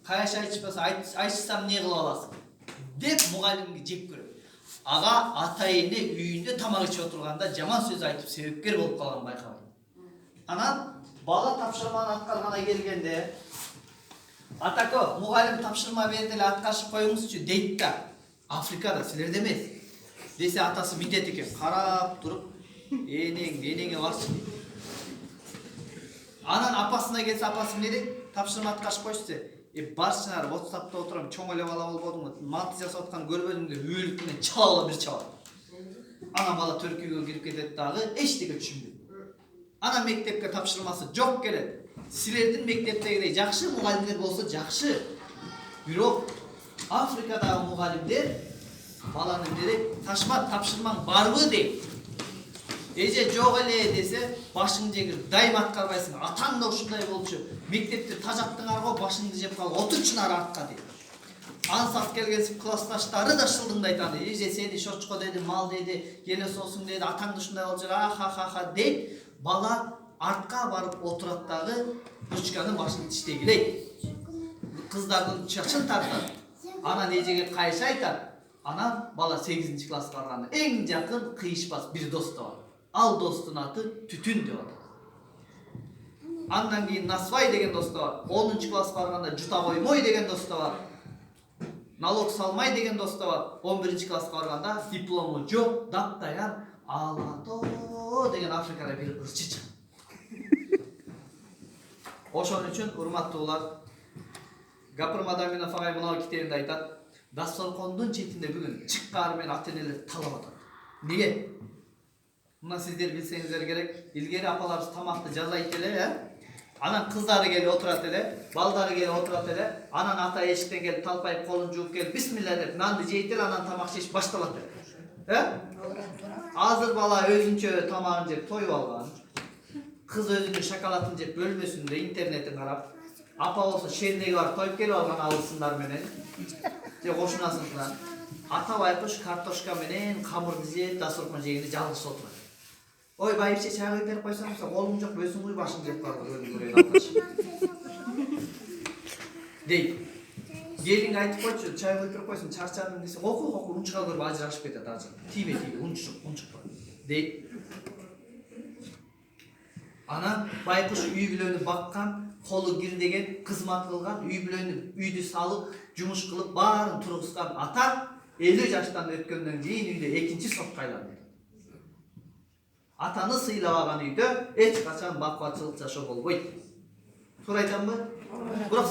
каяш айтышпаса айтышсам не кылып аласың деп мугалимге жек көрөт. Ага ата эне үйүндө тамак ичип отурганда жаман сөз айтып себепкер болуп калган байкабайт. Анан бала тапшырманы аткаргана келгенде атака мугалим тапшырма берди эле аткарышып коюңузчу дейт да. Африкада силерде эмес. Десе атасы міндет екен, қарап тұрып, енеңе баршы дейді. Анан апасына келсе, апасы не дейді? Тапшырма аткарышып қойшы. Баршынар, WhatsApp'та отырам, чоң эле бала болбодуңбу, манты жасап аткан көрбөдүң деп өлүктүнөн чала бир чабат. Анан бала төркүйгө кирип кетет дагы, эчтеке түшүнбөйт. Анан мектепке тапшырмасы жок келет. Силердин мектептегидей жакшы мугалимдер болсо жакшы. Бирок Африкадагы мугалимдер баланын деди, тапшырмаң барбы дейт. Эже жок эле десе, башыңды жегир, дайым аткарбайсың. Атаң да ушундай болчу. Мектепте тажаттың арго башыңды жеп калып, отурчун ары артка дейт. Ансат келген классташтары да шылдыңдайт аны. Эже сени шочко деди, мал деди, келе соосуң деди, атаң да ушундай болчу, ха дейт. Бала артка барып отурат дагы, ручканын башын тиштегилейт. Кыздардын чачын тартат. Анан эжеге кайшы айтат. Анан бала 8 класска барганда эң жакын кыйышпас бир досту бар. Ал достун аты Түтүн деп атат. Андан кийин Насвай деген досту бар. 10 класска барганда Жута коймой деген досту бар. Налог салмай деген досту бар. 11 класска барганда диплому жок, даптаян Алато деген Африкада бир ырчы чыгат. Ошон үчүн урматтуулар, Гапыр Мадаминов агай мына китебинде айтат. Дасторкондун четинде бүгүн чыккары менен ата-энелер талап атат. Неге? Мына сиздер билсеңиздер керек. Илгери апаларыбыз тамакты жасайт эле, анан кыздары келип отурат эле, балдары келип отурат эле, анан ата эшиктен келип талпайып колун жууп келип бисмилла деп нанды жейт эле, анан тамак жеш башталат эле. Азыр бала өзүнчө тамагын жеп тоюп алган. Кыз өзүнүн шоколадын жеп бөлмөсүндө интернетин карап, апа болсо шернеге барып тоюп келип алган алысындар менен. Же кошунасынан ата байкуш картошка менен камырды жеп дасторкон жегенде жалгыз отурат. Ой байипче чай куюп берип койсоң, колуң жок өзүң куй башың жеп калды. Дейт. Келинге айтып койчу, чай куюп берип койсоң, чарчадым десе, оку унчуга көрүп ажырашып кетет ажыр. Тиме унчук дейт. Анан байкуш үй бүлөнү баккан, колу кирдеген, кызмат кылган, үй бүлөнү үйдү салып, жумуш кылып, баарын тургузган ата 50 жаштан өткөндөн кийин үйдө экинчи сотко айланды. Атаны сыйлабаган үйдө эч качан бакубатчылык жашоо болбойт. Туура айтамбы? Бирок